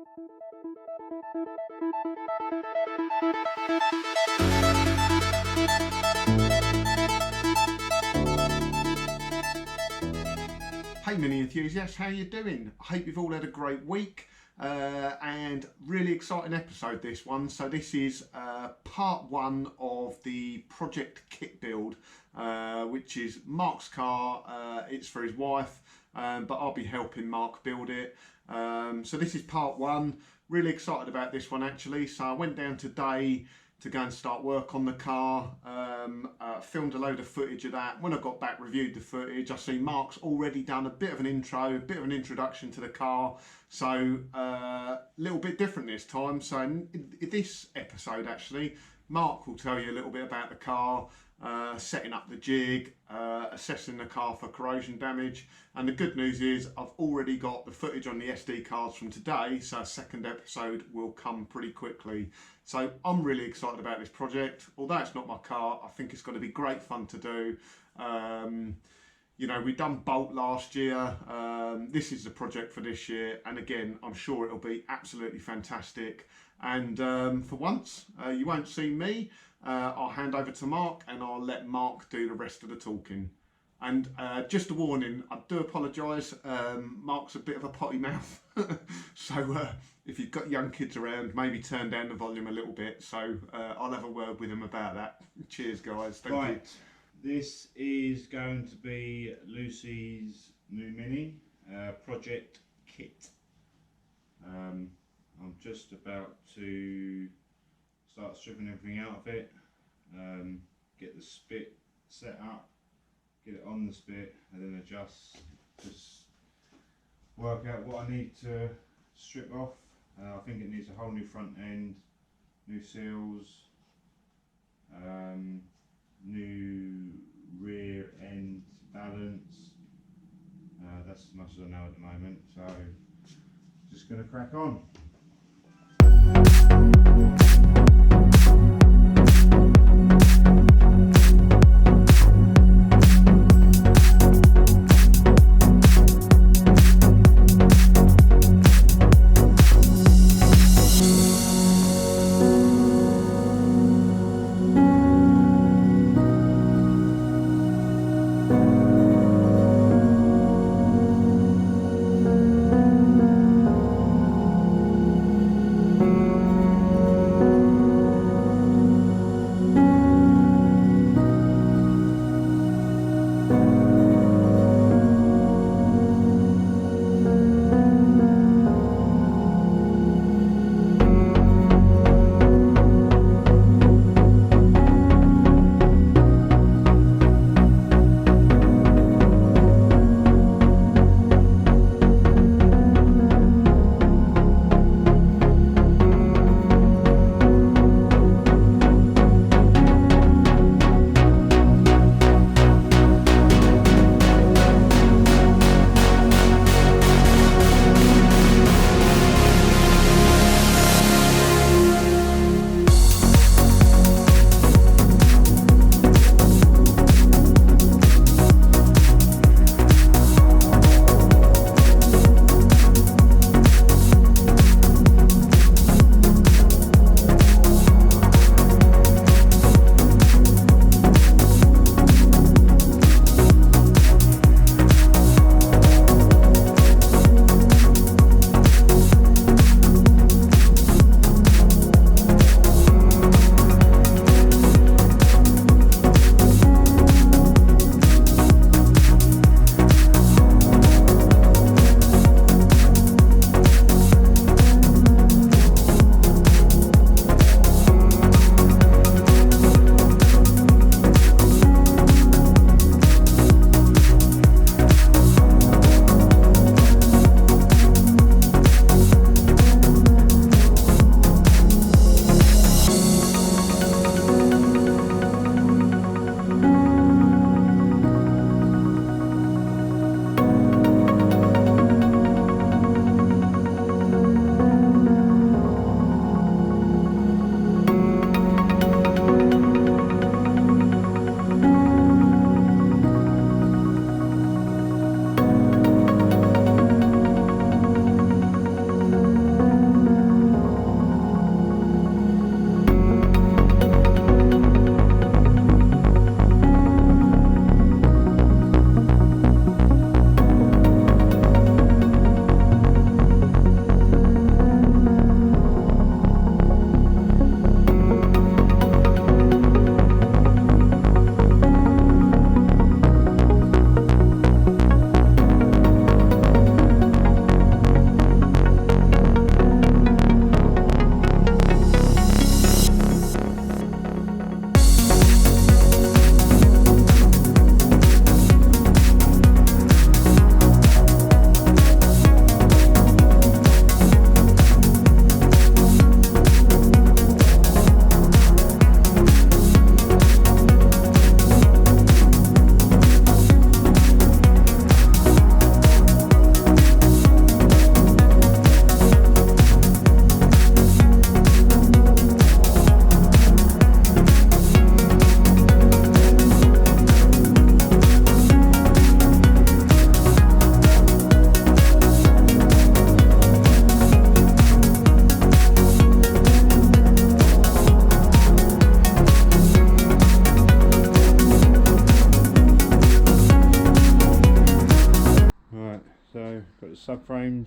Hey Mini enthusiasts, how you doing? I hope you've all had a great week and really exciting episode this one. So this is part one of the project kit build, which is Mark's car. It's for his wife, but I'll be helping Mark build it. So this is part one. Really excited about this one actually. So I went down today to go and start work on the car, filmed a load of footage of that. When I got back, reviewed the footage, I see Mark's already done a bit of an intro, a bit of an introduction to the car. So a little bit different this time. So in this episode actually, Mark will tell you a little bit about the car, setting up the jig, assessing the car for corrosion damage. And the good news is I've already got the footage on the SD cards from today, so a second episode will come pretty quickly. So I'm really excited about this project. Although it's not my car, I think it's going to be great fun to do. You know, we've done Bolt last year. This is the project for this year, and again, I'm sure it'll be absolutely fantastic. And for once, you won't see me. I'll hand over to Mark and I'll let Mark do the rest of the talking. And just a warning, I do apologise, Mark's a bit of a potty mouth. So if you've got young kids around, maybe turn down the volume a little bit. So I'll have a word with him about that. Cheers guys, thank you. This is going to be Lucy's new Mini, Project KITT. I'm just about to start stripping everything out of it, get the spit set up, get it on the spit, and then just work out what I need to strip off. I think it needs a whole new front end, new seals, new rear end balance. That's as much as I know at the moment, so just going to crack on.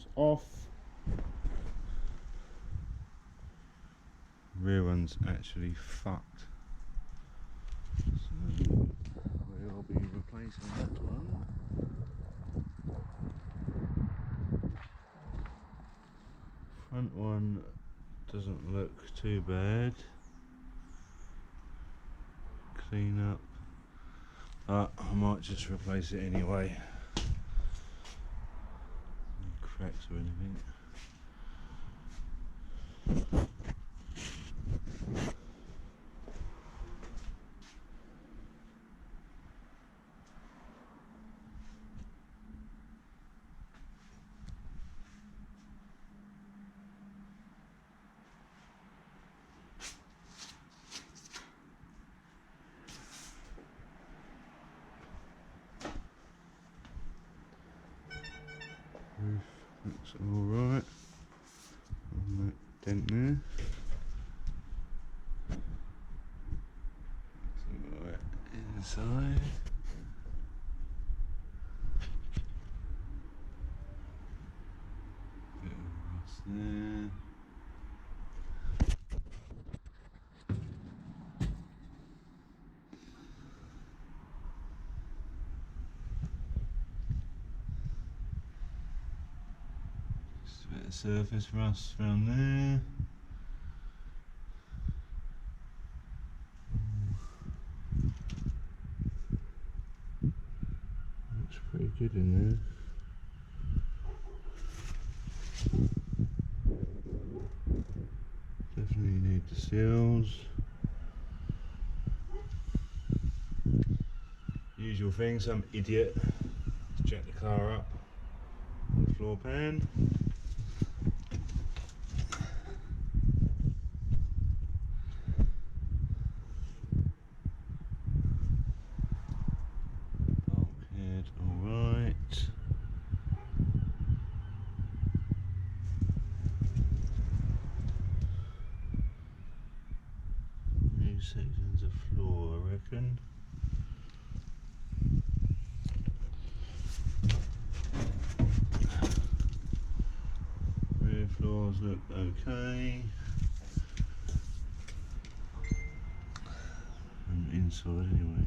one's off. Rear one's actually fucked. So we'll be replacing that one. Front one doesn't look too bad. Clean up. I might just replace it anyway. No cracks or anything. Roof looks alright on that dent there. It's alright inside. Bit of rust there. Just a bit of surface rust around there. Looks pretty good in there. Definitely need the seals. Usual thing, some idiot jacked the car up on the floor pan. Bulkhead alright. New sections of floor, I reckon. Rear floors look okay. And inside anyway.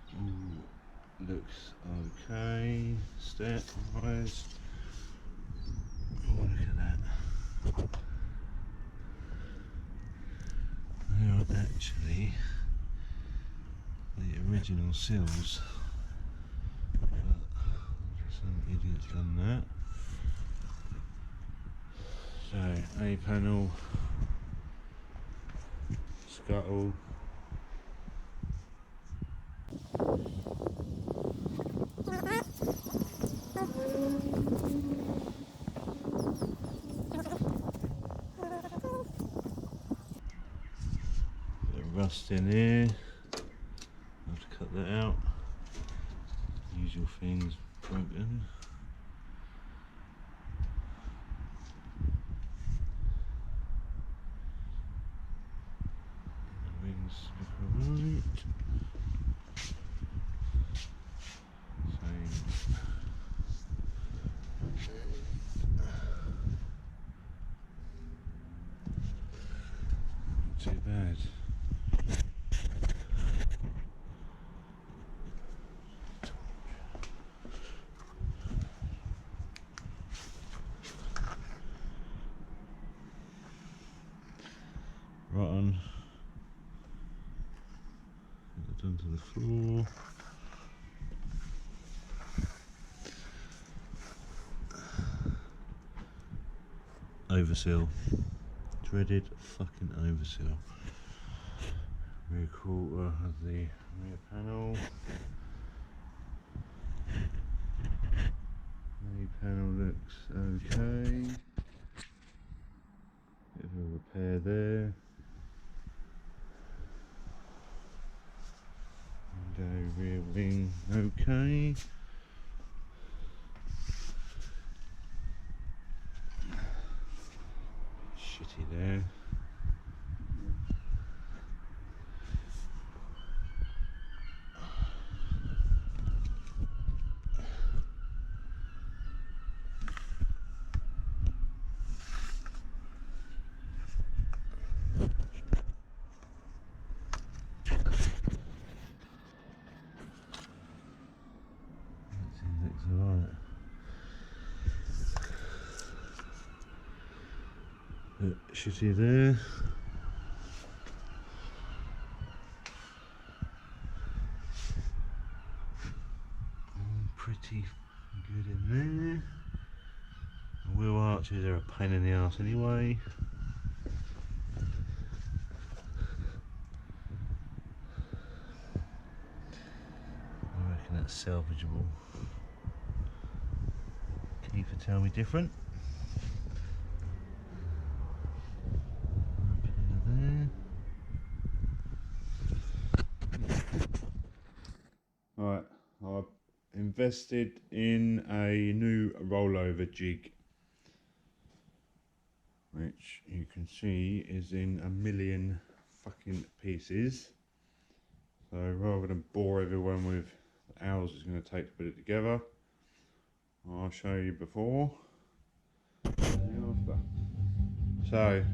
So looks okay. Step wise. Oh, look at that. They are actually the original sills, but some idiot's done that. So A panel, scuttle. Bit of rust in here. I'll have to cut that out. Usual things broken. The wings look alright. Same. Not too bad. Right on. Get that done to the floor. Overseal. Dreaded fucking overseal. Rear quarter of the rear panel. Rear panel looks okay. Bit of a repair there. Window rear wing okay. pretty there. Looks alright. Shitty there. Pretty good in there. The wheel arches are a pain in the arse anyway. I reckon that's salvageable. Can you tell me different? Right, I've invested in a new rollover jig, which you can see is in a million fucking pieces. So rather than bore everyone with the hours it's going to take to put it together, I'll show you before and after. So